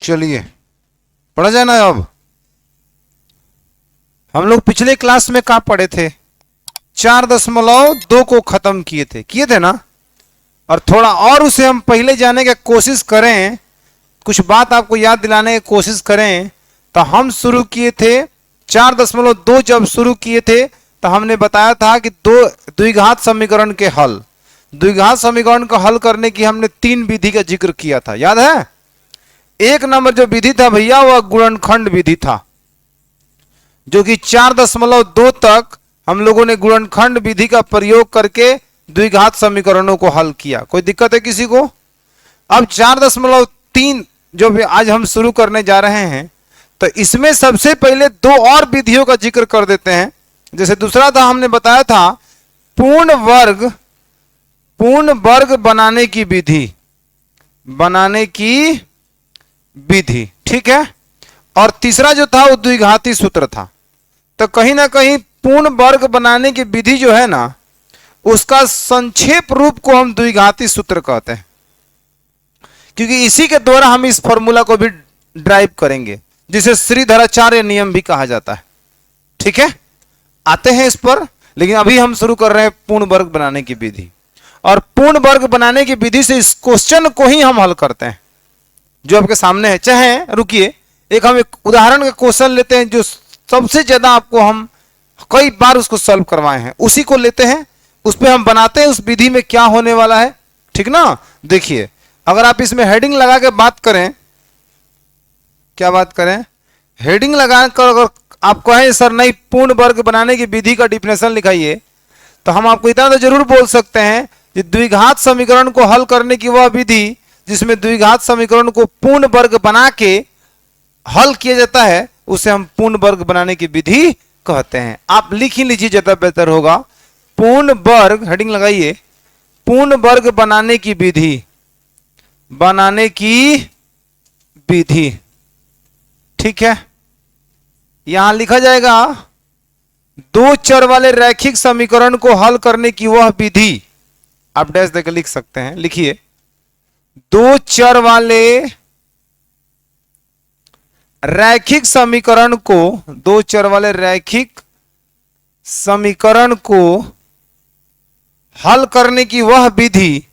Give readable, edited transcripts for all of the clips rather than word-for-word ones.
चलिए पढ़ा जाए ना। अब हम लोग पिछले क्लास में कहाँ पढ़े थे? 4.2 को खत्म किए थे ना। और थोड़ा और उसे हम पहले जाने की कोशिश करें, कुछ बात आपको याद दिलाने की कोशिश करें। तो हम शुरू किए थे 4.2 जब शुरू किए थे तो हमने बताया था कि दो द्विघात समीकरण के हल, द्विघात समीकरण को हल करने की हमने 3 विधि का जिक्र किया था, याद है? एक नंबर जो विधि था भैया वह गुणनखंड विधि था, जो कि 4.2 तक हम लोगों ने गुणनखंड विधि का प्रयोग करके द्विघात समीकरणों को हल किया। कोई दिक्कत है किसी को? अब 4.3 जो भी आज हम शुरू करने जा रहे हैं तो इसमें सबसे पहले 2 और विधियों का जिक्र कर देते हैं। जैसे दूसरा था, हमने बताया था पूर्ण वर्ग बनाने की विधि, ठीक है। और तीसरा जो था वो द्विघाती सूत्र था। तो कहीं ना कहीं पूर्ण वर्ग बनाने की विधि जो है ना, उसका संक्षेप रूप को हम द्विघाती सूत्र कहते हैं, क्योंकि इसी के द्वारा हम इस फॉर्मूला को भी ड्राइव करेंगे, जिसे श्रीधराचार्य नियम भी कहा जाता है। ठीक है, आते हैं इस पर, लेकिन अभी हम शुरू कर रहे हैं पूर्ण वर्ग बनाने की विधि। और पूर्ण वर्ग बनाने की विधि से इस क्वेश्चन को ही हम हल करते हैं जो आपके सामने है। चाहे रुकिए, हम एक उदाहरण का क्वेश्चन लेते हैं जो सबसे ज्यादा आपको हम कई बार उसको सॉल्व करवाए हैं, उसी को लेते हैं, उस पर हम बनाते हैं उस विधि में क्या होने वाला है। ठीक ना? देखिए, अगर आप इसमें हेडिंग लगा के बात करें, क्या बात करें, हेडिंग लगाकर अगर आप कहें सर नहीं पूर्ण वर्ग बनाने की विधि का डिफिनेशन लिखाइए, तो हम आपको इतना तो जरूर बोल सकते हैं कि द्विघात समीकरण को हल करने की वह विधि जिसमें द्विघात समीकरण को पूर्ण वर्ग बना के हल किया जाता है, उसे हम पूर्ण वर्ग बनाने की विधि कहते हैं। आप लिख ही लीजिए, ज्यादा बेहतर होगा। पूर्ण वर्ग, हेडिंग लगाइए, पूर्ण वर्ग बनाने की विधि। ठीक है, यहां लिखा जाएगा 2 चर वाले रैखिक समीकरण को हल करने की वह विधि। आप डैश देकर लिख सकते हैं, लिखिए 2 चर वाले रैखिक समीकरण को, 2 चर वाले रैखिक समीकरण को हल करने की वह विधि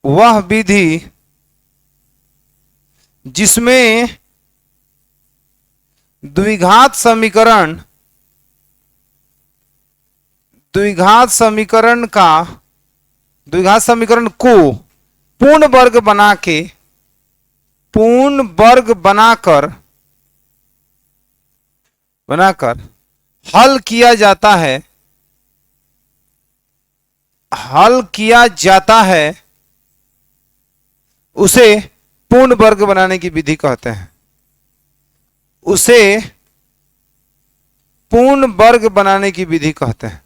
वह विधि जिसमें द्विघात समीकरण को पूर्ण वर्ग बनाकर हल किया जाता है, उसे पूर्ण वर्ग बनाने की विधि कहते हैं। उसे पूर्ण वर्ग बनाने की विधि कहते हैं।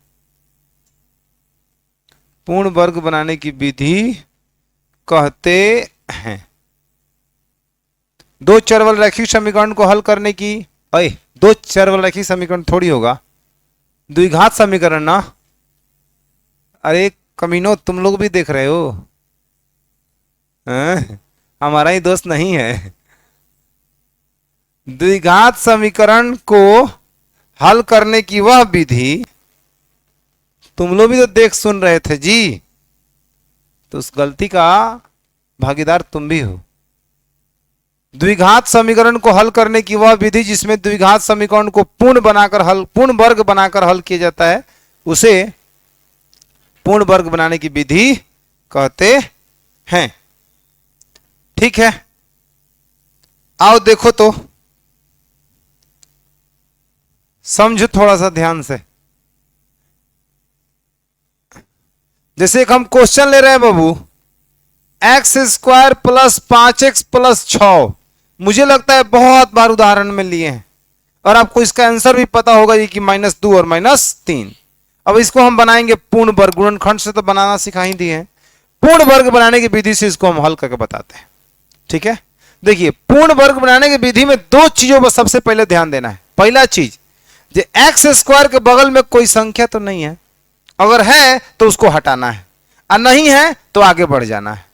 पूर्ण वर्ग बनाने की विधि कहते हैं। 2 चर वाले रैखिक समीकरण को हल करने की, 2 चर वाले रैखिक समीकरण थोड़ी होगा, द्विघात समीकरण ना। अरे कमीनो, तुम लोग भी देख रहे हो, हमारा ही दोस्त नहीं है। द्विघात समीकरण को हल करने की वह विधि, तुम लोग भी तो देख सुन रहे थे जी, तो उस गलती का भागीदार तुम भी हो। द्विघात समीकरण को हल करने की वह विधि जिसमें द्विघात समीकरण को पूर्ण वर्ग बनाकर हल किया जाता है, उसे पूर्ण वर्ग बनाने की विधि कहते हैं। ठीक है, आओ देखो तो, समझो थोड़ा सा ध्यान से। जैसे एक हम क्वेश्चन ले रहे हैं बाबू, x² + 5x + 6। मुझे लगता है बहुत बार उदाहरण में लिए हैं और आपको इसका आंसर भी पता होगा ये कि -2 और -3। अब इसको हम बनाएंगे पूर्ण वर्ग, गुणनखंड से तो बनाना सिखा ही दिए हैं, पूर्ण वर्ग बनाने की विधि से इसको हम हल करके बताते हैं। ठीक है, देखिए पूर्ण वर्ग बनाने की विधि में 2 चीजों पर सबसे पहले ध्यान देना है। पहला चीज, जो एक्स स्क्वायर के बगल में कोई संख्या तो नहीं है, अगर है तो उसको हटाना है और नहीं है तो आगे बढ़ जाना है।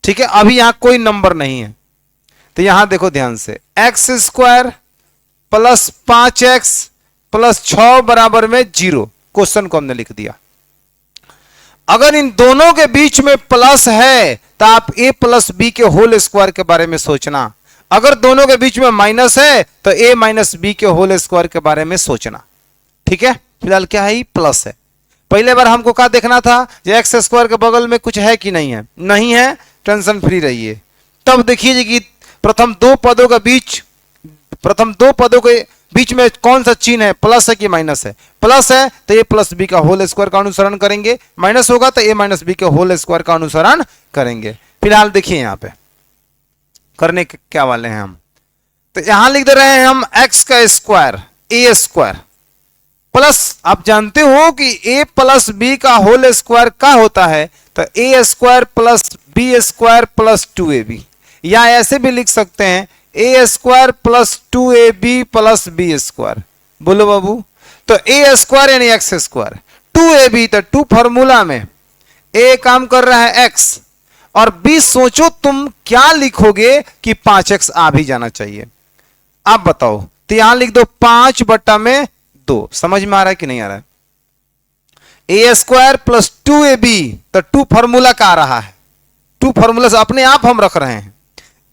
ठीक है, अभी यहां कोई नंबर नहीं है तो यहां देखो ध्यान से, x square plus 5x plus 6 बराबर में 0। क्वेश्चन को हमने लिख दिया। अगर इन दोनों के बीच में प्लस है तो आप a प्लस बी के होल स्क्वायर के बारे में सोचना, अगर दोनों के बीच में माइनस है तो a माइनस बी के होल स्क्वायर के बारे में सोचना। ठीक है, फिलहाल क्या है, प्लस है। पहले बार हमको क्या देखना था, जो एक्स स्क्वायर के बगल में कुछ है कि नहीं है, नहीं है, टेंशन फ्री रहिए। तब देखिए कि प्रथम दो पदों के बीच में कौन सा चिन्ह है, प्लस है कि माइनस है। प्लस है तो ए प्लस बी का होल स्क्वायर का अनुसरण करेंगे, माइनस होगा तो ए माइनस बी के होल स्क्वायर का अनुसरण करेंगे। फिलहाल देखिए यहां पे करने क्या वाले हैं हम, तो यहां लिख दे रहे हैं हम एक्स का स्क्वायर ए स्क्वायर प्लस, आप जानते हो कि a प्लस बी का होल स्क्वायर क्या होता है, तो A square plus B square plus 2ab, या ऐसे भी लिख सकते हैं A square plus 2ab plus B square. बोलो बाबू, तो ए स्क्वायर यानी एक्स स्क्वायर, 2ab तो 2 फॉर्मूला में a काम कर रहा है x और b सोचो तुम क्या लिखोगे कि 5x आ भी जाना चाहिए। आप बताओ, तो यहां लिख दो 5/2। समझ में आ रहा है कि नहीं आ रहा है, ए स्क्वायर प्लस 2ab, तो 2 फॉर्मूला का आ रहा है, 2 फॉर्मूला से अपने आप हम रख रहे हैं।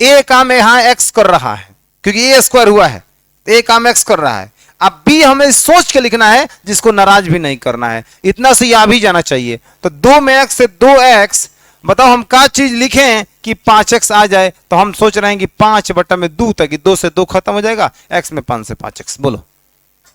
ए काम यहां एक्स कर रहा है क्योंकि ए स्क्वायर हुआ है, ए काम एक्स कर रहा है। अब बी हमें सोच के लिखना है जिसको नाराज भी नहीं करना है, इतना से आ भी जाना चाहिए। तो 2 में x से 2x, बताओ हम क्या चीज लिखें कि 5x आ जाए, तो हम सोच रहे हैं कि 5/2 तक, 2 से 2 खत्म हो जाएगा, x में 5 से 5x। बोलो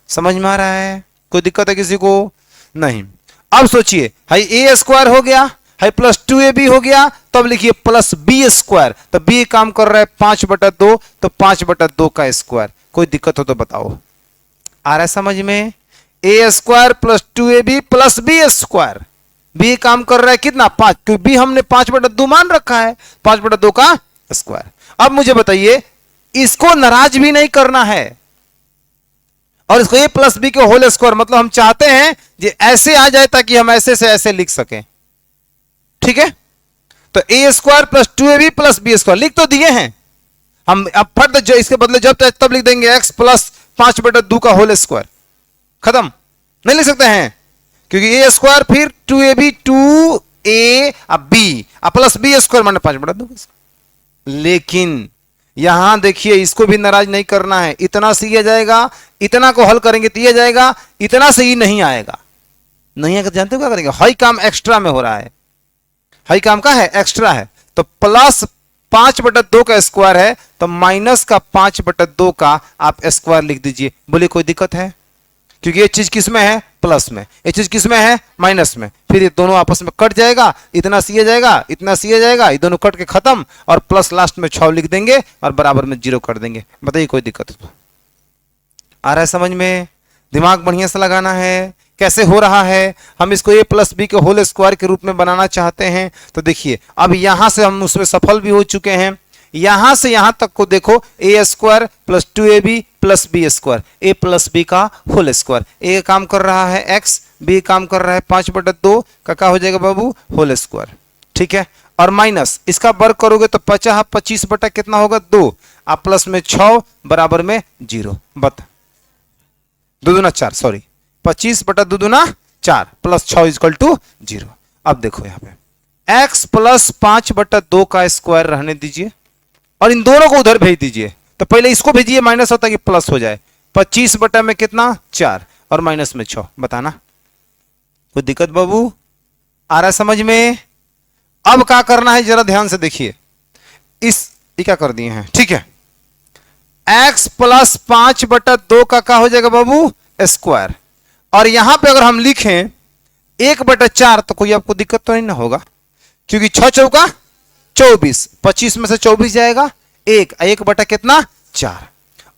समझ में आ रहा है, कोई दिक्कत है किसी को? नहीं। अब सोचिए, हाई ए स्क्वायर हो गया, हाई प्लस 2ab हो गया, तो अब लिखिए प्लस बी स्क्वायर, तो बी काम कर रहा है 5/2, तो 5/2 का स्क्वायर। कोई दिक्कत हो तो बताओ, आ रहा है समझ में? A square plus 2ab plus B square, B काम कर रहा है कितना, 5, क्योंकि बी हमने 5/2 मान रखा है, 5/2 का स्क्वायर। अब मुझे बताइए, इसको नाराज भी नहीं करना है और इसको ए प्लस बी के होल स्क्वायर, मतलब हम चाहते हैं ये ऐसे आ जाए ताकि हम ऐसे से ऐसे लिख सकें। ठीक है, तो A square plus 2ab plus B square लिख तो दिए हैं हम, अब फट जो इसके बदले जब तब लिख देंगे एक्स प्लस 5/2 का होल स्क्वायर, खत्म। नहीं लिख सकते हैं क्योंकि ए स्क्वायर फिर 2ab 2a अब बी प्लस बी स्क्वायर माने 5/2। लेकिन यहां देखिए, इसको भी नाराज नहीं करना है, इतना से ये जाएगा, इतना को हल करेंगे तो ये जाएगा, इतना से ही नहीं आएगा। नहीं आएगा जानते हो क्या करेंगे, हाई काम एक्स्ट्रा में हो रहा है, हाई काम का है एक्स्ट्रा है, तो प्लस 5/2 का स्क्वायर है तो माइनस का 5/2 का आप स्क्वायर लिख दीजिए। बोलिए कोई दिक्कत है? क्योंकि ये चीज किस में है, प्लस में, ये चीज किस में है, माइनस में, फिर ये दोनों आपस में कट जाएगा, इतना सी जाएगा, इतना सी जाएगा, ये दोनों कट के खत्म, और प्लस लास्ट में 6 लिख देंगे और बराबर में 0 कर देंगे। बताइए कोई दिक्कत तो आ रहा है समझ में? दिमाग बढ़िया से लगाना है। कैसे हो रहा है, हम इसको ए प्लस बी के होल स्क्वायर के रूप में बनाना चाहते हैं, तो देखिए अब यहां से हम उसमें सफल भी हो चुके हैं। यहां से यहां तक को देखो, A square plus 2ab plus B square, A plus B का होल स्क्वायर, ए काम कर रहा है एक्स, बी काम कर रहा है 5/2 का क्या हो जाएगा बाबू, होल स्क्वायर। ठीक है, और माइनस इसका वर्ग करोगे तो 25 बटा कितना होगा 2, आप प्लस में 6 बराबर में 0। बता 2 दूना 4, सॉरी 25/2 दूना 4 प्लस 6 इक्वल टू 0। अब देखो यहां पे x प्लस 5/2 का स्क्वायर रहने दीजिए और इन दोनों को उधर भेज दीजिए। तो पहले इसको भेजिए माइनस होता कि प्लस हो जाए, 25 बटा में कितना 4 और माइनस में 6। बताना कोई दिक्कत बाबू, आ रहा है समझ में? अब क्या करना है जरा ध्यान से देखिए, इस क्या कर दिए हैं, ठीक है, x प्लस 5/2 का क्या हो जाएगा बाबू, स्क्वायर, और यहां पे अगर हम लिखें 1/4 तो कोई आपको दिक्कत तो नहीं ना होगा, क्योंकि 6 चौका 24, 25 में से 24 जाएगा, 1 बटा कितना 4।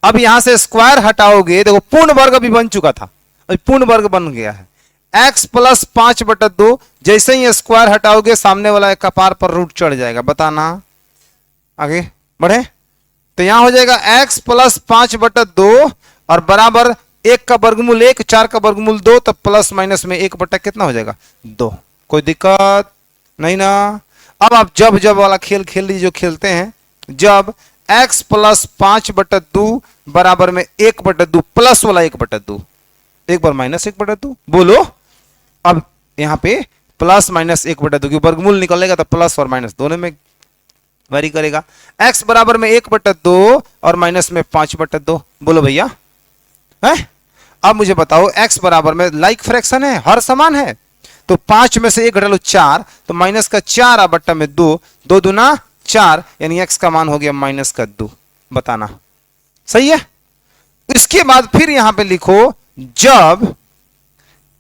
अब यहां से स्क्वायर हटाओगे, देखो पूर्ण वर्ग अभी बन चुका था, अभी पूर्ण वर्ग बन गया है। x प्लस 5/2, जैसे ही स्क्वायर हटाओगे सामने वाला कपार पर रूट चढ़ जाएगा। बताना आगे बढ़े, तो यहां हो जाएगा x प्लस 5/2 और बराबर 1 का वर्गमूल 1, 4 का वर्गमूल 2, तो प्लस माइनस में 1 बटा कितना हो जाएगा 2। कोई दिक्कत नहीं ना। अब आप जब जब वाला खेल खेल लीजिए जो खेलते हैं, जब x प्लस 5/2 बराबर में 1/2 प्लस वाला 1/2, एक बार माइनस 1/2 बोलो। अब यहां पे प्लस माइनस 1/2 की वर्गमूल निकलेगा तो प्लस और माइनस दोनों में वेरी करेगा। x बराबर में 1/2 और माइनस में 5/2 बोलो भैया है। अब मुझे बताओ x बराबर में लाइक फ्रैक्शन है, हर समान है, तो 5 में से 1 घटा लो 4, तो माइनस का 4 बट्टा में 2, 2 दूना 4, यानी x का मान हो गया माइनस का 2। बताना सही है। इसके बाद फिर यहां पे लिखो जब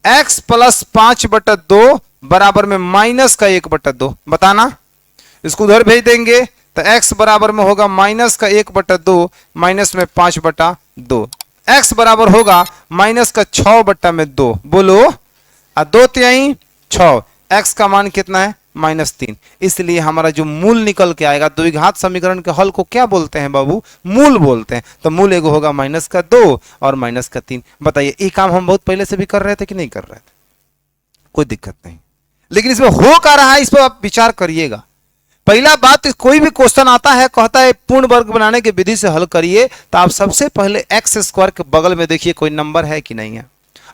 x प्लस 5/2 बराबर में माइनस का 1/2। बताना, इसको उधर भेज देंगे तो x बराबर में होगा माइनस का 1/2 माइनस में 5/2, x बराबर होगा माइनस का 6/2। बोलो 2 6, x का मान कितना है -3। इसलिए हमारा जो मूल निकल के आएगा द्विघात समीकरण के हल को क्या बोलते हैं बाबू, मूल बोलते हैं। तो मूल एगो होगा -2 और -3। बताइए ये काम हम बहुत पहले से भी कर रहे थे कि नहीं कर रहे थे, कोई दिक्कत नहीं, लेकिन इसमें हो क्या रहा है इस पर आप विचार करिएगा। पहला बात, कोई भी क्वेश्चन आता है कहता है पूर्ण वर्ग बनाने की विधि से हल करिए, तो आप सबसे पहले x² के बगल में देखिए कोई नंबर है कि नहीं है।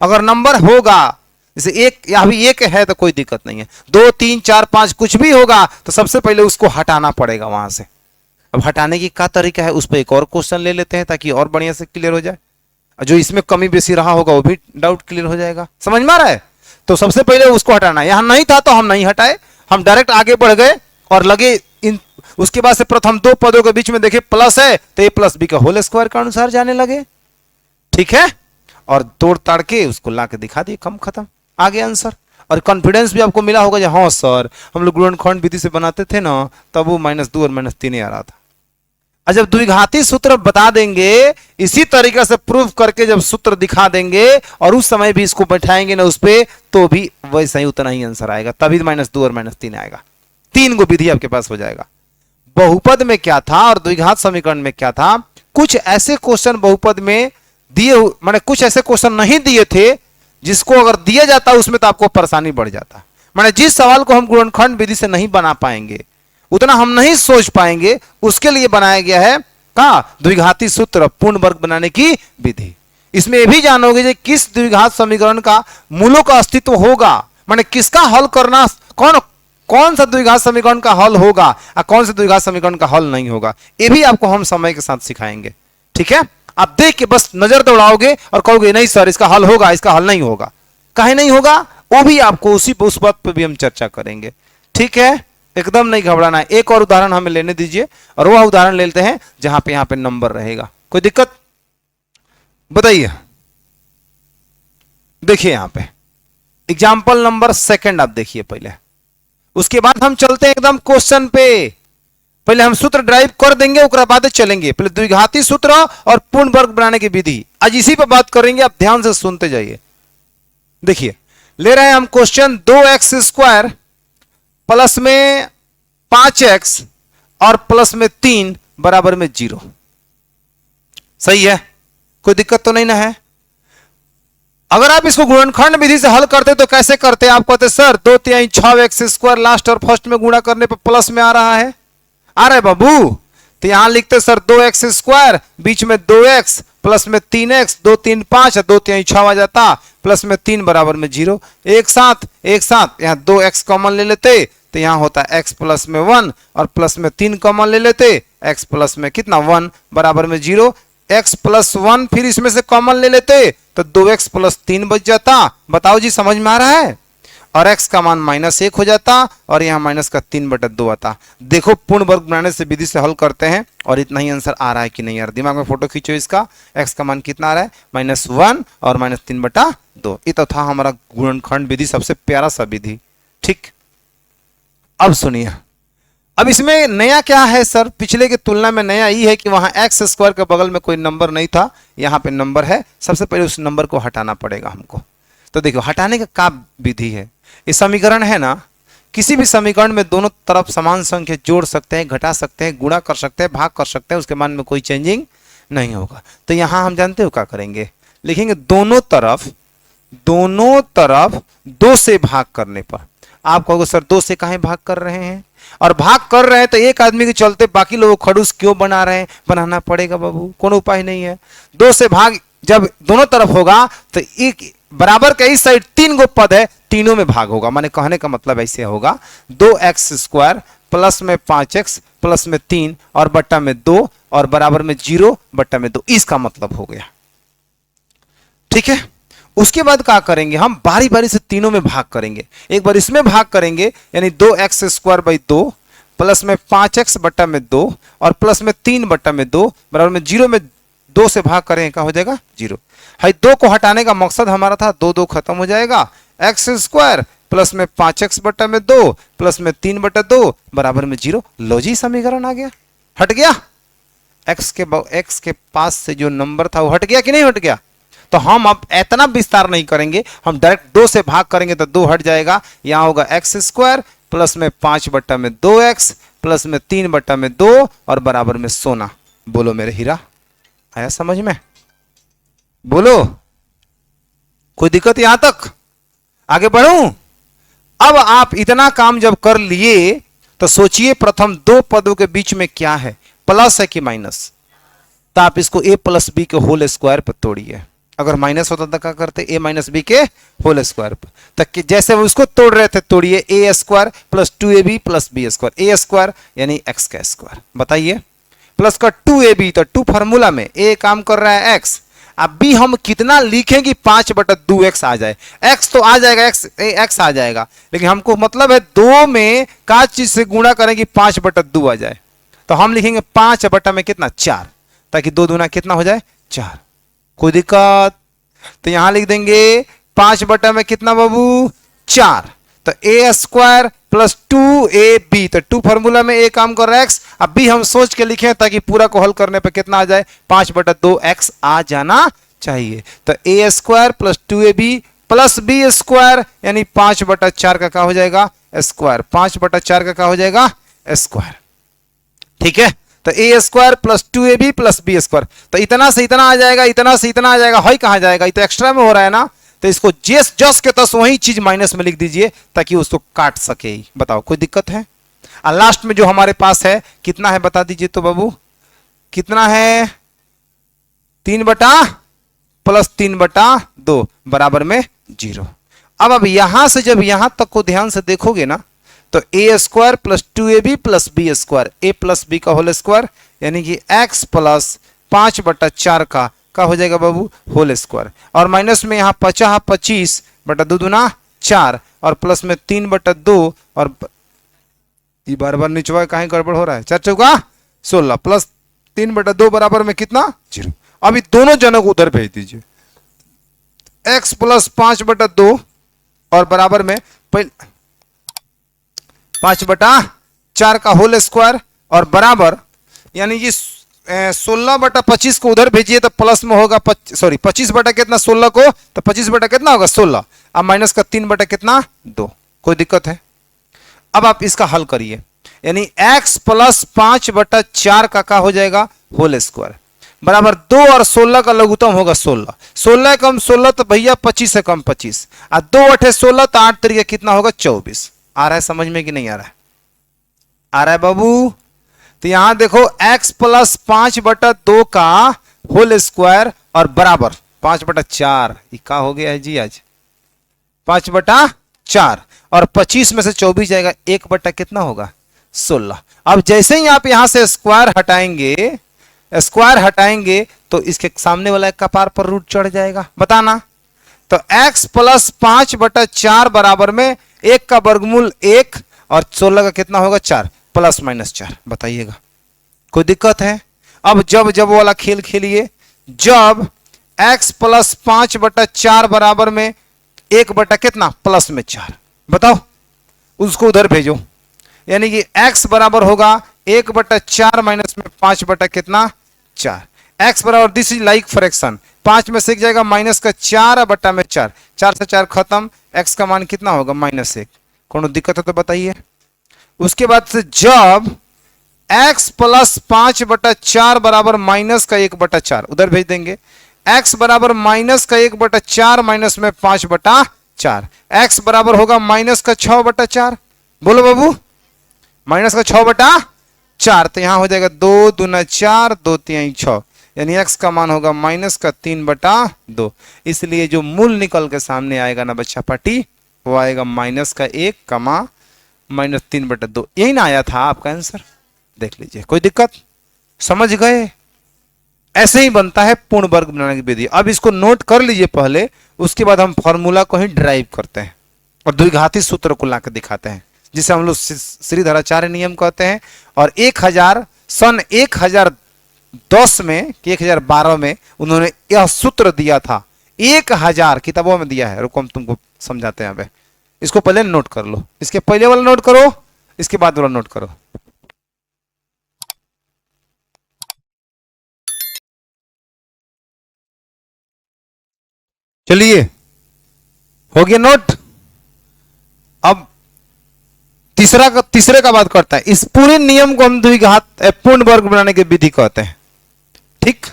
अगर नंबर होगा, जैसे एक या भी एक है तो कोई दिक्कत नहीं है, 2 3 4 5 कुछ भी होगा तो सबसे पहले उसको हटाना पड़ेगा वहां से। अब हटाने की क्या तरीका है उस पर एक और क्वेश्चन ले लेते हैं ताकि और बढ़िया से क्लियर हो जाए, जो इसमें कमी बेसी रहा होगा वो भी डाउट क्लियर हो जाएगा। समझ में आ रहा है। तो सबसे पहले उसको हटाना है। यहां नहीं था तो हम नहीं हटाए, हम डायरेक्ट आगे बढ़ गए और लगे इन, उसके बाद से प्रथम दो पदों के बीच में देखे प्लस है तो a प्लस बी का होल स्क्वायर के अनुसार जाने लगे। ठीक है, और तोड़ ताड़ के उसको ला के दिखा दिए, कम खत्म, आगे आंसर। और कॉन्फिडेंस भी आपको मिला होगा जो हाँ सर हम लोग गुणनखंड विधि से बनाते थे ना तब वो -2 और -3 आ रहा था। और जब द्विघाती सूत्र बता देंगे इसी तरीके से प्रूफ करके जब सूत्र दिखा देंगे और उस समय भी इसको बैठाएंगे ना उस पर, तो भी वैसा ही उतना ही आंसर आएगा, तभी -2 और -3 आएगा। 3 गो विधि आपके पास हो जाएगा। बहुपद में क्या था और द्विघात समीकरण में क्या था, कुछ ऐसे क्वेश्चन बहुपद में दिए, माने कुछ ऐसे क्वेश्चन नहीं दिए थे जिसको अगर दिया जाता उसमें तो आपको परेशानी बढ़ जाता। माने जिस सवाल को हम गुणनखंड विधि से नहीं बना पाएंगे, उतना हम नहीं सोच पाएंगे, उसके लिए बनाया गया है का द्विघाती सूत्र पूर्ण वर्ग बनाने की विधि। इसमें यह भी जानोगे कि किस द्विघात समीकरण का मूलों का अस्तित्व होगा, माने किसका हल करना, कौन सा द्विघात समीकरण का हल होगा और कौन सा द्विघात समीकरण का हल नहीं होगा, ये भी आपको हम समय के साथ सिखाएंगे। ठीक है, आप देख के बस नजर दौड़ाओगे और कहोगे नहीं सर इसका हल होगा, इसका हल नहीं होगा, काहे नहीं होगा, वो भी आपको उस बात पर भी हम चर्चा करेंगे। ठीक है, एकदम नहीं घबराना है। एक और उदाहरण हमें लेने दीजिए और वह उदाहरण लेते हैं जहां पे यहां पे नंबर रहेगा। कोई दिक्कत बताइए। देखिए यहां पे एग्जाम्पल नंबर 2 आप देखिए पहले, उसके बाद हम चलते हैं एकदम क्वेश्चन पे। पहले हम सूत्र ड्राइव कर देंगे, उसके बाद चलेंगे। पहले द्विघाती सूत्र और पूर्ण वर्ग बनाने की विधि, आज इसी पर बात करेंगे, आप ध्यान से सुनते जाइए। देखिए ले रहे हैं हम क्वेश्चन 2x² प्लस में 5x और प्लस में 3 बराबर में 0। सही है, कोई दिक्कत तो नहीं ना है। अगर आप इसको गुणनखंड विधि से हल करते तो कैसे करते, आप कहते सर 2 3 6x² लास्ट और फर्स्ट में गुणा करने पर प्लस में आ रहा है, आ रहा है बाबू, तो यहां लिखते सर 2x² बीच में 2x प्लस में 3x, 2 3 5 2 3 6 आ जाता, प्लस में 3 बराबर में 0। एक साथ यहां 2x कॉमन ले लेते तो यहां होता x प्लस में 1 और प्लस में 3 कॉमन ले लेते, x प्लस में कितना 1 बराबर में 0, x प्लस 1 फिर इसमें से कॉमन ले लेते तो 2x प्लस 3 बच जाता। बताओ जी समझ में आ रहा है। और x का मान -1 हो जाता और यहाँ -3/2 आता। देखो पूर्ण वर्ग बनाने से विधि से हल करते हैं और इतना ही आंसर आ रहा है कि नहीं यार, दिमाग में फोटो खींचो इसका। x का मान कितना आ रहा है -1 और -3/2। ये तो था हमारा गुणनखंड विधि, सबसे प्यारा सा विधि। ठीक, अब सुनिए, अब इसमें नया क्या है सर, पिछले की तुलना में नया ये है कि वहां x² के बगल में कोई नंबर नहीं था, यहाँ पे नंबर है। सबसे पहले उस नंबर को हटाना पड़ेगा हमको। तो देखो हटाने का क्या विधि है, ये समीकरण है ना, किसी भी समीकरण में दोनों तरफ समान संख्या जोड़ सकते हैं, घटा सकते हैं, गुणा कर सकते हैं, भाग कर सकते हैं, उसके मान में कोई चेंजिंग नहीं होगा। तो यहां हम जानते हो क्या करेंगे, लिखेंगे दोनों तरफ 2 से भाग करने पर। आप कहोगे सर 2 से काहे भाग कर रहे हैं, और भाग कर रहे हैं तो एक आदमी के चलते बाकी लोग खड़ूस क्यों बना रहे हैं, बनाना पड़ेगा बाबू, कोनो उपाय नहीं है। 2 से भाग जब दोनों तरफ होगा तो एक बराबर के इस साइड 3 गो पद है, तीनों में भाग होगा। माने कहने का मतलब ऐसे होगा 2x² प्लस में 5x प्लस में 3 और बट्टा में 2 और बराबर में 0 बट्टा में 2, इसका मतलब हो गया। ठीक है, उसके बाद क्या करेंगे, हम बारी बारी से तीनों में भाग करेंगे। एक बार इसमें भाग करेंगे यानी 2x² 2 प्लस में 5x बट्टा में 2 और प्लस में 3 बट्टा में 2 बराबर में 0 में 2 से भाग करेंगे, क्या हो जाएगा 0। है 2 को हटाने का मकसद हमारा था 2 खत्म हो जाएगा, x² प्लस में 5x बट्टा में 2 प्लस में 3 बट्टा 2 बराबर में 0। लो जी समीकरण आ गया, हट गया। x के पास से जो नंबर था वो हट गया कि नहीं हट गया। तो हम अब इतना विस्तार नहीं करेंगे, हम डायरेक्ट 2 से भाग करेंगे तो 2 हट जाएगा। यहां होगा x² प्लस में 5 बट्टा में 2x प्लस में 3 बट्टा में 2 और बराबर में सोना। बोलो मेरे हीरा, आया समझ में? बोलो, कोई दिक्कत यहां तक? आगे बढ़ूं? अब आप इतना काम जब कर लिए तो सोचिए प्रथम 2 पदों के बीच में क्या है, प्लस है कि माइनस। तो आप इसको a प्लस बी के होल स्क्वायर पर तोड़िए। अगर माइनस होता तो क्या करते, a माइनस बी के होल स्क्वायर पर। तक जैसे वो उसको तोड़ रहे थे तोड़िए, a² plus 2ab plus b², a² यानी x का स्क्वायर। बताइए, प्लस का 2ab तो 2 फार्मूला में a काम कर रहा है x, अब b हम कितना लिखेंगे 5/2x आ जाए। x तो आ जाएगा, x आ जाएगा, लेकिन हमको मतलब है 2 में का चीज से गुणा करेंगे 5/2 आ जाए। तो हम लिखेंगे 5 बटा में कितना 4, ताकि 2 दूना कितना हो जाए 4। कोई दिक्कत? तो यहां लिख देंगे 5 बटा में कितना बाबू 4, तो a² प्लस 2ab, तो 2 फार्मूला में a काम कर रहा है x, अब b हम सोच के लिखें ताकि पूरा को हल करने पे कितना आ जाए 5/2x आ जाना चाहिए। तो a² plus 2ab plus b² यानी 5/4 का क्या हो जाएगा स्क्वायर, 5/4 का क्या हो जाएगा स्क्वायर। ठीक है, तो a² plus 2ab plus b², तो इतना से इतना आ जाएगा, इतना से इतना आ जाएगा, है कहां जाएगा, ये तो एक्स्ट्रा में हो रहा है ना। तो इसको जस के तस वही चीज माइनस में लिख दीजिए ताकि उसको काट सके। बताओ कोई दिक्कत है? और लास्ट में जो हमारे पास है कितना है बता दीजिए तो बाबू, कितना है 3 बटा प्लस 3/2 बराबर में 0। अब यहां से जब यहां तक को ध्यान से देखोगे ना तो a² plus 2ab plus b², a plus b का होल स्क्वायर यानी कि x प्लस 5/4 का हो जाएगा बाबू होल स्क्वायर, और माइनस में यहाँ 25/2 दूना 4 और प्लस में 3/2 और ये बार बार निचवा कहीं गड़बड़ हो रहा है, 4 चौका 16 प्लस 3/2 बराबर में कितना 0। अभी दोनों जनों को उधर भेज दीजिए, x प्लस 5/2 और बराबर में 5/4 का होल स्क्वायर और बराबर यानी कि 16/25 को उधर भेजिए तो प्लस में होगा 25 बटा कितना 16 को, तो 25 बटा कितना होगा 16, अब माइनस का 3 बटा कितना 2। कोई दिक्कत है? अब आप इसका हल करिए, यानी x प्लस 5/4 का हो जाएगा होल स्क्वायर बराबर 2 और 16 का लघुत्तम होगा 16, 16 कम 16 तो भैया 25 से कम 25, और 2 8 16 तो 8 तरीके कितना होगा 24। आ रहा है समझ में कि नहीं आ रहा है? आ रहा है बाबू? तो यहां देखो x प्लस 5/2 का होल स्क्वायर और बराबर 5/4, क्या हो गया है जी आज 5/4 और 25 में से 24 जाएगा 1 बटा कितना होगा 16। अब जैसे ही आप यहां से स्क्वायर हटाएंगे तो इसके सामने वाला कपार पर रूट चढ़ जाएगा, बताना। तो x प्लस 5/4 बराबर में 1 का वर्गमूल 1 और 16 का कितना होगा 4 प्लस माइनस 4। बताइएगा कोई दिक्कत है? अब जब वाला खेल खेलिए, जब x प्लस 5/4 बराबर में 1 बटा कितना प्लस में 4, बताओ उसको उधर भेजो, यानी कि x बराबर होगा 1/4 माइनस में 5 बटा कितना 4। x बराबर दिस इज लाइक फ्रैक्शन, 5 में से 1 जाएगा माइनस का 4 बटा में 4, 4 से 4 खत्म, x का मान कितना होगा -1। कोनो दिक्कत है तो बताइए। उसके बाद से जब x प्लस 5/4 बराबर माइनस का 1/4 उधर भेज देंगे, x बराबर माइनस का 1/4 माइनस में 5/4, x बराबर होगा माइनस का 6/4। बोलो बाबू, माइनस का 6/4, तो यहां हो जाएगा 2 दूना 4, 2 तिहाई 6, यानी x का मान होगा माइनस का 3/2। इसलिए जो मूल निकल के सामने आएगा ना बच्चा पार्टी, वो आएगा माइनस का 1 कमा माइनस 3/2। यही ना आया था आपका आंसर, देख लीजिए। कोई दिक्कत, समझ गए? ऐसे ही बनता है पूर्ण वर्ग बनाने की विधि। अब इसको नोट कर लीजिए पहले, उसके बाद हम फॉर्मूला को ही ड्राइव करते हैं और द्विघाती सूत्र को लाकर दिखाते हैं, जिसे हम लोग श्रीधराचार्य नियम कहते हैं। और 1010 में कि 1012 में उन्होंने यह सूत्र दिया था। 1000 किताबों में दिया है। रुको हम तुमको समझाते हैं। अब इसको पहले नोट कर लो, इसके पहले वाला नोट करो, इसके बाद वाला नोट करो। चलिए, हो गया नोट। अब तीसरे का बात करता है। इस पूरे नियम को हम द्विघात पूर्ण वर्ग बनाने की विधि कहते हैं। ठीक,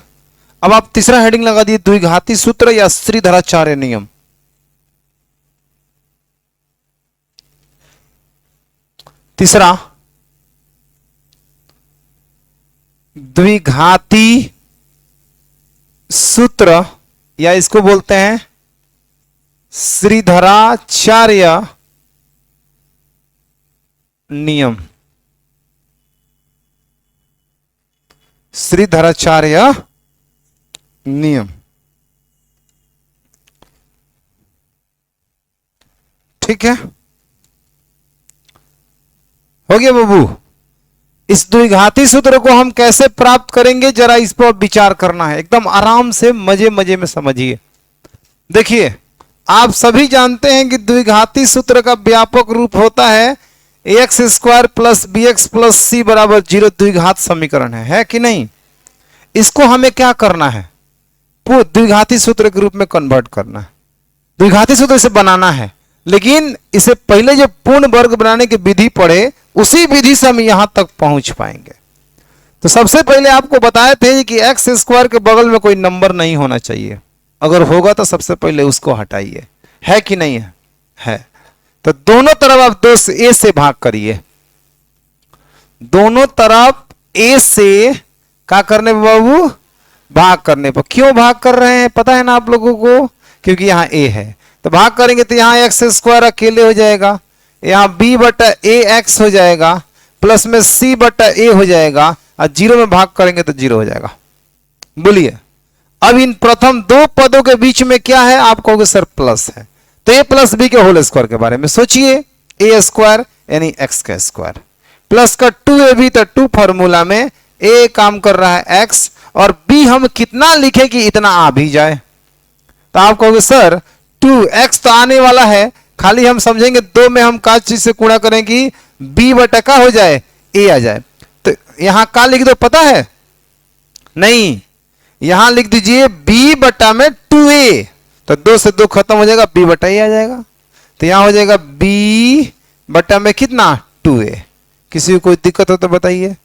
अब आप तीसरा हेडिंग लगा दिए, द्विघाती सूत्र या श्रीधराचार्य नियम। तीसरा, द्विघाती सूत्र या इसको बोलते हैं श्रीधराचार्य नियम। श्रीधराचार्य नियम, ठीक है। हो गया बाबू। इस द्विघाती सूत्र को हम कैसे प्राप्त करेंगे, जरा इस पर विचार करना है। एकदम आराम से मजे मजे में समझिए। देखिए, आप सभी जानते हैं कि द्विघाती सूत्र का व्यापक रूप होता है ax² plus bx plus c बराबर 0 द्विघात समीकरण है कि नहीं? इसको हमें क्या करना है? द्विघाती सूत्र के रूप में कन्वर्ट करना है, द्विघाती सूत्र से बनाना है। लेकिन इसे पहले जो पूर्ण वर्ग बनाने की विधि पढ़े, उसी विधि से हम यहां तक पहुंच पाएंगे। तो सबसे पहले आपको बताए थे कि x² के बगल में कोई नंबर नहीं होना चाहिए। अगर होगा तो सबसे पहले उसको हटाइए, है कि नहीं है? है। तो दोनों तरफ आप 2 से a से भाग करिए। दोनों तरफ a से क्या करने पर बाबू? भाग करने पर। क्यों भाग कर रहे हैं पता है ना आप लोगों को? क्योंकि यहां a है, तो भाग करेंगे तो यहां x² अकेले हो जाएगा, यहां b/ax हो जाएगा, प्लस में c/a हो जाएगा, और 0 में भाग करेंगे तो 0 हो जाएगा। बोलिए, अब इन प्रथम 2 पदों के बीच में क्या है? आप कहोगे सर प्लस है, तो a प्लस b के होल स्क्वायर के बारे में सोचिए। a² यानी x का स्क्वायर, प्लस का 2ab, तो 2 फॉर्मूला में a काम कर रहा है x, और b हम कितना लिखे कि इतना आ भी जाए। तो आप कहोगे सर 2x तो आने वाला है, खाली हम समझेंगे 2 में हम का चीज से गुणा करें कि b/, का हो जाए, a आ जाए। तो यहां का लिख दो पता है? नहीं, यहां लिख दीजिए b/, में 2a, तो 2 से 2 खत्म हो जाएगा, b/a आ जाएगा। तो यहां हो जाएगा b/, में कितना? 2a। किसी को कोई दिक्कत हो तो बताइए।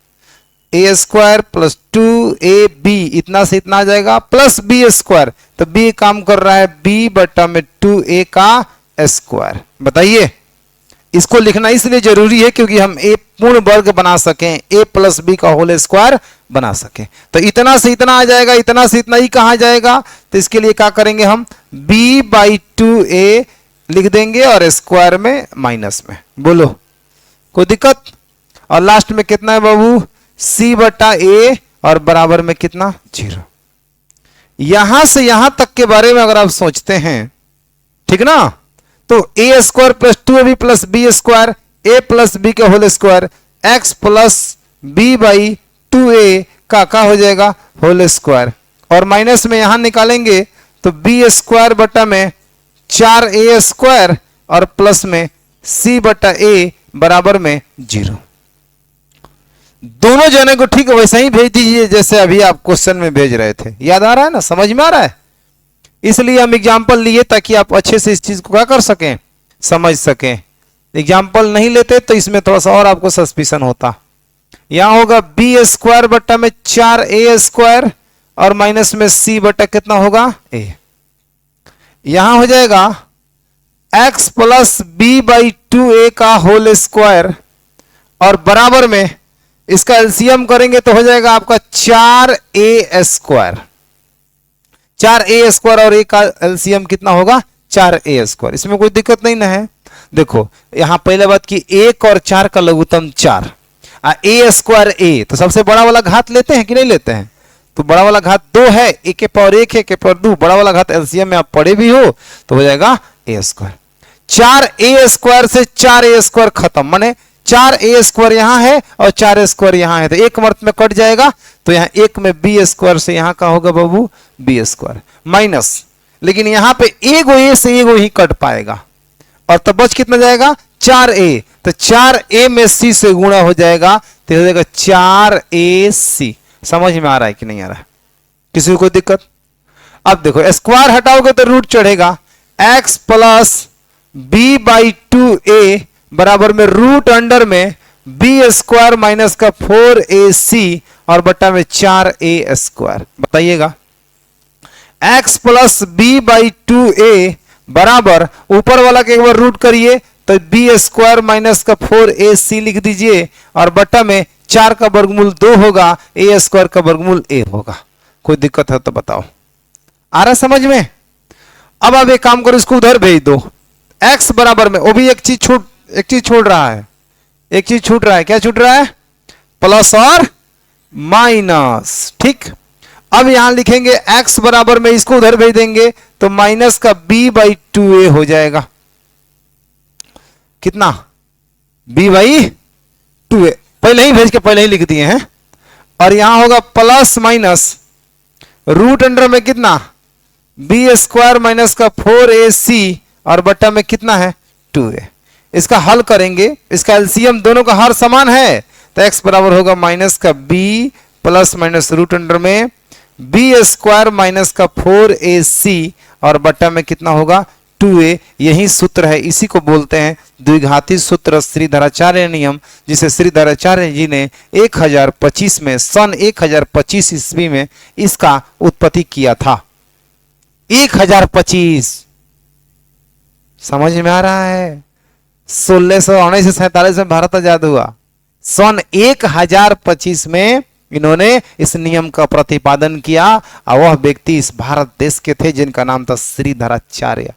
a² प्लस 2ab, इतना से इतना आ जाएगा, प्लस b², तो b काम कर रहा है b/, में 2a का स्क्वायर। बताइए, इसको लिखना इसलिए जरूरी है क्योंकि हम a पूर्ण वर्ग बना सकें, a प्लस b का होल स्क्वायर बना सकें। तो इतना से इतना आ जाएगा, इतना से इतना ही कहा जाएगा, तो इसके लिए क्या करेंगे हम? b/2a लिख देंगे और स्क्वायर में माइनस में। बोलो, कोई दिक्कत? और लास्ट में कितना है बाबू? c/a, और बराबर में कितना? 0। यहां से यहां तक के बारे में अगर आप सोचते हैं, ठीक ना, तो a² plus 2ab plus b², a plus b के whole square, x plus b/2a का हो जाएगा होल स्क्वायर, और माइनस में यहां निकालेंगे तो b² में 4a², और प्लस में c/a बराबर में 0। दोनों जने को ठीक वैसा ही भेज दीजिए जैसे अभी आप क्वेश्चन में भेज रहे थे। याद आ रहा है ना? समझ में आ रहा है? इसलिए हम एग्जाम्पल लिए ताकि आप अच्छे से इस चीज को क्या कर सकें, समझ सकें। एग्जाम्पल नहीं लेते तो इसमें थोड़ा सा और आपको सस्पिशन होता। यहां होगा b² में 4a², और माइनस में c बटा कितना होगा a। यहां हो जाएगा x plus B by 2a का होल स्क्वायर और बराबर में इसका एलसीएम करेंगे तो हो जाएगा आपका 4a स्क्वायर। 4a स्क्वायर और a का एलसीएम कितना होगा 4a स्क्वायर। इसमें कोई दिक्कत नहीं ना है। देखो यहां पहले बात की 1 और 4 का लघुत्तम 4 a स्क्वायर a, तो सबसे बड़ा वाला घात लेते हैं कि नहीं लेते हैं? तो बड़ा वाला घात 2 है, a के पावर 1 है, के पावर 2, बड़ा वाला घात एलसीएम में आप पढ़े भी हो तो हो जाएगा a स्क्वायर। 4a स्क्वायर से 4a स्क्वायर खत्म, माने 4a स्क्वायर यहां है और 4a स्क्वायर यहां है, तो एक मर्त में कट जाएगा, तो यहां एक में b स्क्वायर से यहां का होगा बाबू b स्क्वायर माइनस, लेकिन यहां पे एगो a से एगो ही कट पाएगा और तब बच कितना जाएगा 4a, तो 4a में c से गुणा हो जाएगा तो हो जाएगा 4ac। समझ में आ रहा है कि नहीं आ रहा है? किसी को कोई दिक्कत? अब देखो स्क्वायर हटाओगे तो रूट चढ़ेगा, x plus B by 2a बराबर में रूट अंडर में b स्क्वायर माइनस का 4ac और बट्टा में 4a स्क्वायर। बताइएगा x plus B by 2a बराबर ऊपर वाला के एक बार रूट करिए तो b स्क्वायर माइनस का 4ac लिख दीजिए और बट्टा में 4 का वर्गमूल 2 होगा, a स्क्वायर का वर्गमूल a होगा। कोई दिक्कत है तो बताओ, आ रहा समझ में? अब आप एक काम करो, इसको उधर भेज दो, x बराबर में, वो भी एक चीज छोड़ रहा है, एक चीज छूट रहा है। क्या छूट रहा है? प्लस और माइनस। ठीक, अब यहां लिखेंगे x बराबर में, इसको उधर भेज देंगे तो माइनस का b बाई 2a हो जाएगा। कितना? b बाई 2a, पहले ही भेज के पहले ही लिख दिए हैं। और यहां होगा प्लस माइनस रूट अंडर में कितना b स्क्वायर माइनस का 4ac और बट्टा में कितना है 2a। इसका हल करेंगे, इसका एलसीएम दोनों का हर समान है तो x बराबर होगा माइनस का b plus minus root under में b स्क्वायर माइनस का 4ac और बट्टा में कितना होगा 2a। यही सूत्र है, इसी को बोलते हैं द्विघाती सूत्र, श्रीधराचार्य नियम, जिसे श्रीधराचार्य जी ने 1025 में, सन 1025 ईस्वी में इसका उत्पत्ति किया था। 1025, समझ में आ रहा है? 1619 से 47 में भारत आजाद हुआ, सन 1025 में इन्होंने इस नियम का प्रतिपादन किया और वह व्यक्ति इस भारत देश के थे जिनका नाम था श्रीधराचार्य।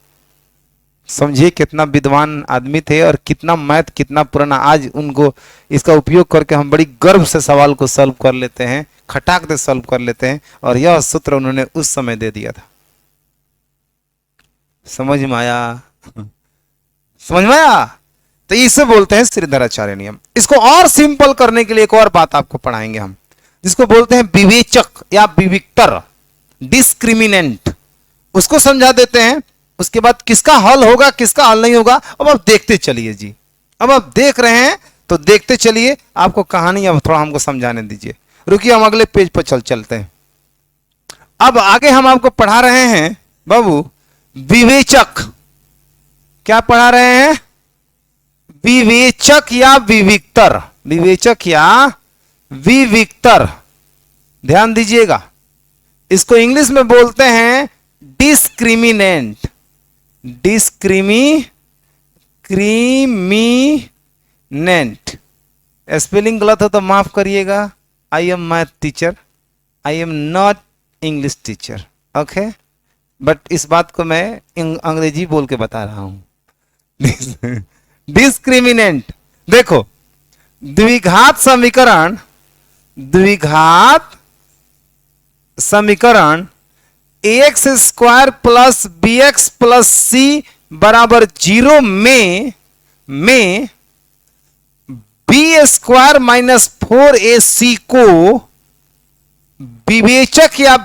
समझिए कितना विद्वान आदमी थे और कितना मैथ कितना पुराना। आज उनको इसका उपयोग करके हम बड़ी गर्व से सवाल को सॉल्व कर लेते हैं, खटाक से सॉल्व कर लेते हैं, और यह सूत्र उन्होंने उस समय दे दिया था। समझ में आया? समझ में आया? तो इसे बोलते हैं श्रीधराचार्य नियम। इसको और सिंपल करने के लिए एक और बात आपको पढ़ाएंगे हम, जिसको बोलते हैं विवेचक या विविक्तर, डिस्क्रिमिनेंट। उसको समझा देते हैं, उसके बाद किसका हल होगा किसका हल नहीं होगा अब आप देखते चलिए जी। अब आप देख रहे हैं तो देखते चलिए, आपको कहानी अब थोड़ा हमको समझाने दीजिए। रुकिए हम अगले पेज पर चलते हैं। अब आगे हम आपको पढ़ा रहे हैं बाबू विवेचक। क्या पढ़ा रहे हैं? विवेचक या विविक्तर, विवेचक या विविक्तर। ध्यान दीजिएगा, इसको इंग्लिश में बोलते हैं डिस्क्रिमिनेंट। डिस्क्रिमिनेंट। स्पेलिंग गलत हो तो माफ करिएगा, I am math teacher, I am not English teacher, okay. But इस बात को मैं अंग्रेजी बोल के बता रहा हूं। डिस्क्रिमिनेंट। देखो द्विघात समीकरण, द्विघात समीकरण x square plus B x plus C बराबर 0 में बी स्क्वायर माइनस 4ac को विवेचक या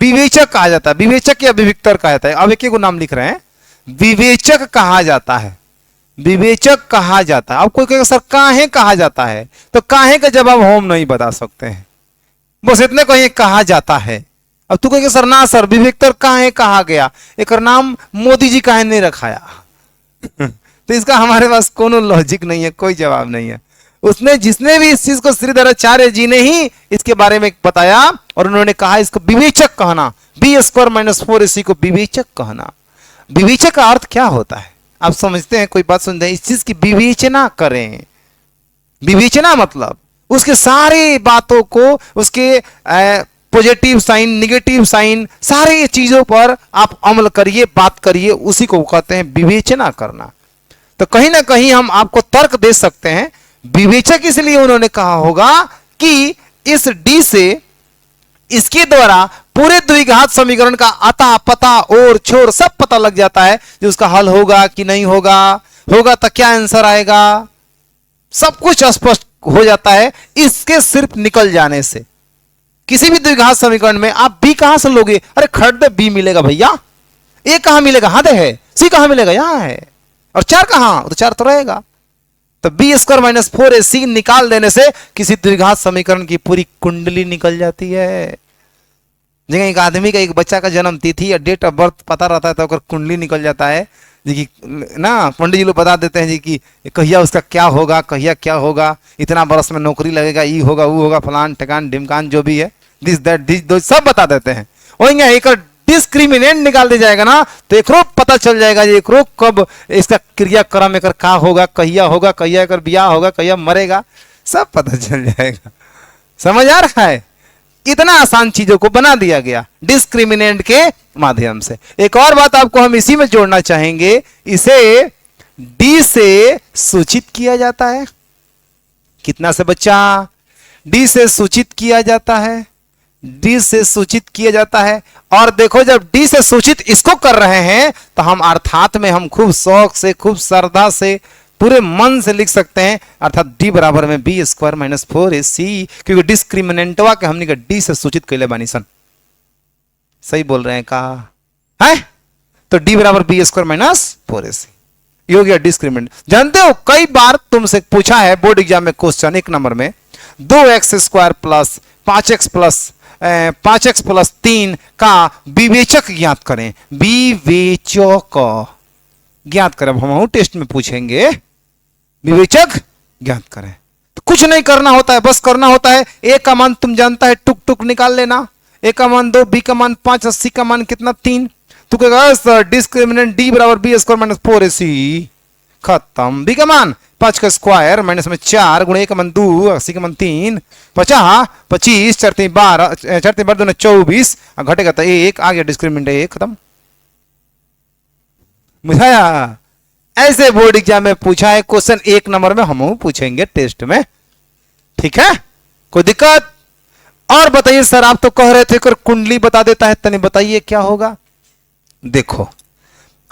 विवेचक कहा जाता है। विवेचक या विविक्तर कहा जाता है। अब एक को नाम लिख रहे हैं, विवेचक कहा जाता है, विवेचक कहा जाता है। अब कोई कहेगा सर काहे कहा जाता है, तो काहे का जवाब हम नहीं बता सकते हैं, बस इतने कहीं कहा जाता है। अब तू कहेगा सर ना सर विवेक्तर काहे कहा गया, एक नाम मोदी जी काहे नहीं रखाया तो इसका हमारे पास कोनो लॉजिक नहीं है, कोई जवाब नहीं है। उसने जिसने भी इस चीज को श्रीधराचार्य जी ने ही इसके बारे में बताया, और उन्होंने कहा इसको विवेचक कहना, बी स्क्वायर माइनस 4ac को विवेचक कहना। विवेचक का अर्थ क्या होता है आप समझते हैं? कोई बात सुनते हैं, इस चीज की विवेचना करें। विवेचना मतलब उसके सारी बातों को, उसके पॉजिटिव साइन, निगेटिव साइन, सारी चीजों पर आप अमल करिए, बात करिए, उसी को कहते हैं विवेचना करना। तो कहीं ना कहीं हम आपको तर्क दे सकते हैं, विवेचक इसलिए उन्होंने कहा होगा कि इस डी से इसके द्वारा पूरे द्विघात समीकरण का अता पता और छोर सब पता लग जाता है, जो उसका हल होगा कि नहीं होगा, होगा तो क्या आंसर आएगा, सब कुछ स्पष्ट हो जाता है इसके सिर्फ निकल जाने से। किसी भी द्विघात समीकरण में आप बी कहां से लोगे? अरे खट दे, बी मिलेगा भैया। ए कहां मिलेगा? हां दे है। सी कहां मिलेगा? यहां है। और 4 कहां? तो 4 तो रहेगा। तो बी स्क्वायर माइनस 4ac निकाल देने से किसी द्विघात समीकरण की पूरी कुंडली निकल जाती है। जगह एक आदमी का, एक बच्चा का जन्म तिथि या डेट ऑफ बर्थ पता रहता है तो अगर कुंडली निकल जाता है जी, ना पंडित जी लोग बता देते हैं जी कि कहिया उसका क्या होगा, कहिया क्या होगा, इतना बरस में नौकरी लगेगा, ई होगा, वो होगा, फलान ठिकान ढिमकान जो भी है, दिस दैट दिस दो सब बता देते हैं। वही एक डिस्क्रिमिनेंट निकाल दिया जाएगा ना, तो एक रोग पता चल जाएगा, एक रोग कब इसका क्रियाक्रम एक का होगा, कहिया एक ब्याह होगा, कहिया मरेगा, सब पता चल जाएगा। समझ आ रहा है? इतना आसान चीजों को बना दिया गया डिस्क्रिमिनेंट के माध्यम से। एक और बात आपको हम इसी में जोड़ना चाहेंगे, इसे डी से सूचित किया जाता है। कितना से बच्चा? डी से सूचित किया जाता है, डी से सूचित किया जाता है। और देखो जब डी से सूचित इसको कर रहे हैं तो हम अर्थात में हम खूब शौक से, खूब श्रद्धा से, पूरे मन से लिख सकते हैं, अर्थात डी बराबर में बी स्क्वायर माइनस 4ac, क्योंकि डिस्क्रिमिनेंटवा के हमने का डी से सूचित कैले बानी सन। सही बोल रहे हैं का है? तो डी बराबर बी स्क्वायर माइनस 4ac ये हो गया डिस्क्रिमिनेंट। जानते हो कई बार तुमसे पूछा है बोर्ड एग्जाम में क्वेश्चन 1 नंबर में, 2x square plus 5x plus 3 का विवेचक ज्ञात करें। विवेचक ज्ञात करें, हम टेस्ट में पूछेंगे विवेचक ज्ञात करें। तो कुछ नहीं करना होता है, बस करना होता है ए का मान तुम जानता है, टुक टुक निकाल लेना। ए का मान 2, बी का मान 5, सी का मान कितना 3। तो कहेगा डिस्क्रिमिनेंट डी बराबर बी स्क्वायर माइनस 4ac, खत्म। बी का मान 5 का स्क्वायर माइनस में 4 गुणे ए का मान 2, सी का मान 3, 50 25 4 3 12 4 3 12 24, घटेगा तो 1 आ गया, डिस्क्रिमिनेंट 1 खत्म। बुझाया? ऐसे बोर्ड एग्जाम में पूछा है क्वेश्चन 1 नंबर में, हम पूछेंगे टेस्ट में। ठीक है, कोई दिक्कत? और बताइए सर, आप तो कह रहे थे कि कुंडली बता देता है, तने बताइए क्या होगा। देखो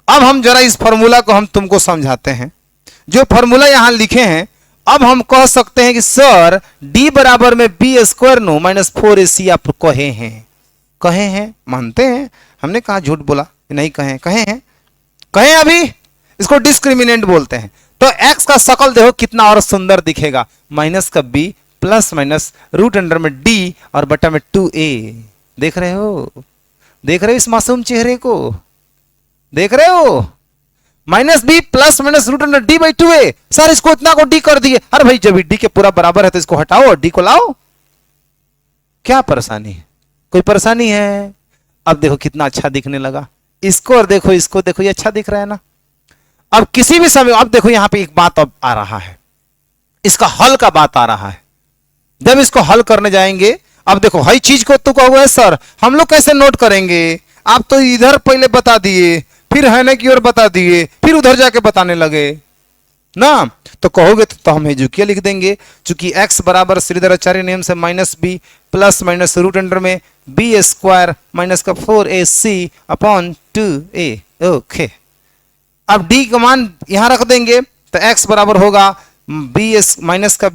अब हम जरा इस फॉर्मूला को हम तुमको समझाते हैं। जो फॉर्मूला यहां लिखे हैं, अब हम कह सकते हैं कि सर डी बराबर में B square no minus 4ac आप कहे हैं, मानते हैं। हमने कहा झूठ बोला? नहीं कहे हैं, कहें अभी इसको डिस्क्रिमिनेंट बोलते हैं। तो x का शकल देखो कितना और सुंदर दिखेगा, माइनस का b plus minus root under में d और बटा में 2a। देख रहे हो इस मासूम चेहरे को? देख रहे हो? Minus b plus minus root under d by 2a। Sir इसको इतना को d कर दिए। अरे भाई जब d के पूरा बराबर है तो इसको हटाओ और d को लाओ। क्या परेशानी है? कोई परेशानी है? अब देखो कितना अच्छा दिखने लगा। इसको और देखो, इसको देखो, ये अच्छा दिख रहा है ना। अब किसी भी समय, अब देखो यहां पे एक बात अब आ रहा है, इसका हल का बात आ रहा है। जब इसको हल करने जाएंगे, अब देखो हई चीज को तो कहो सर हम लोग कैसे नोट करेंगे? आप तो इधर पहले बता दिए, फिर है ना की ओर बता दिए, फिर उधर जाके बताने लगे ना। तो कहोगे तो हम हेजुकिया लिख देंगे, चूंकि x बराबर श्रीधराचार्य नियम से minus B plus minus root under में बी स्क्वायर माइनस का 4ac अपॉन 2a। ओके, अब d का मान यहां रख देंगे तो x बराबर होगा b माइनस का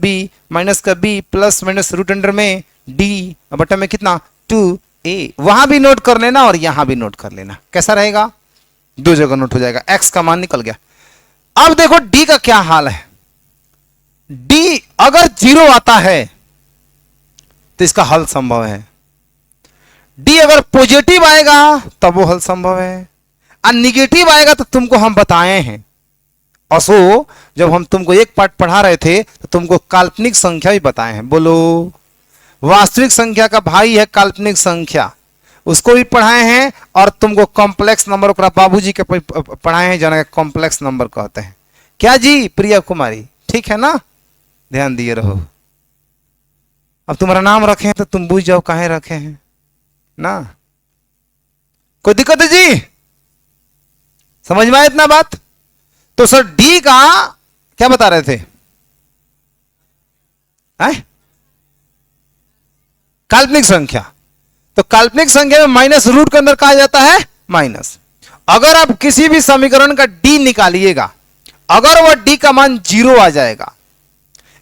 b plus minus root under में d बटा में कितना 2a। वहां भी नोट कर लेना और यहां भी नोट कर लेना। कैसा रहेगा? 2 जगह नोट हो जाएगा, x का मान निकल गया। अब देखो d का क्या हाल है। d अगर 0 आता है तो इसका हल संभव है। d अगर पॉजिटिव आएगा तब वो हल संभव है, और निगेटिव आएगा तो तुमको हम बताए हैं। असो जब हम तुमको एक पार्ट पढ़ा रहे थे तो तुमको काल्पनिक संख्या भी बताए हैं। बोलो वास्तविक संख्या का भाई है काल्पनिक संख्या, उसको भी पढ़ाए हैं, और तुमको कॉम्प्लेक्स नंबर को बाबूजी के पढ़ाए हैं, जना कॉम्प्लेक्स नंबर कहते हैं। क्या जी प्रिया कुमारी, ठीक है ना? ध्यान दिए रहो। अब तुम्हारा नाम रखे हैं तो तुम बुझ जाओ काहे रखे हैं ना। कोई दिक्कत है जी? समझ में आया इतना बात? तो सर डी का क्या बता रहे थे? काल्पनिक संख्या। तो काल्पनिक संख्या में माइनस रूट के अंदर कहा जाता है माइनस। अगर आप किसी भी समीकरण का डी निकालिएगा, अगर वह डी का मान 0 आ जाएगा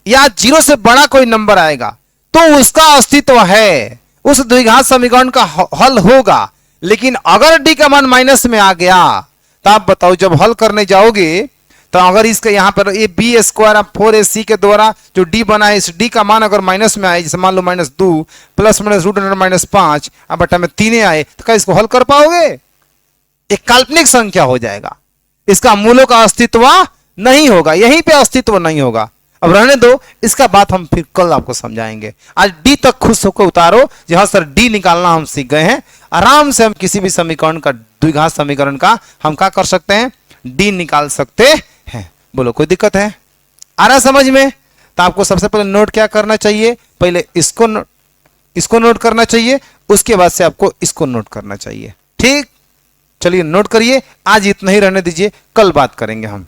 या 0 से बड़ा कोई नंबर आएगा तो उसका अस्तित्व है, उस द्विघात समीकरण का हल होगा। लेकिन अगर डी का मान माइनस में आ गया तो आप बताओ, जब हल करने जाओगे तो अगर इसके यहां पर ए बी स्क्वायर 4ac के द्वारा जो डी बना है, इस डी का मान अगर माइनस में आए, जैसे मान लो -2 प्लस माइनस रूट अंडर -5 अब बटा में 3 आए, तो क्या इसको हल कर पाओगे? एक काल्पनिक संख्या हो जाएगा, इसका मूलों का अस्तित्व नहीं होगा, यहीं पे अस्तित्व नहीं होगा। अब रहने दो, इसका बात हम फिर कल आपको समझाएंगे। आज डी तक खुश होकर उतारो, जहां सर डी निकालना हम सीख गए हैं। आराम से हम किसी भी समीकरण का, द्विघात समीकरण का हम क्या कर सकते हैं? डी निकाल सकते हैं। बोलो कोई दिक्कत है? आ रहा समझ में? तो आपको सबसे पहले नोट क्या करना चाहिए? पहले इसको नोट करना चाहिए, उसके बाद से आपको इसको नोट करना चाहिए। ठीक, चलिए नोट करिए। आज इतना ही रहने दीजिए, कल बात करेंगे हम।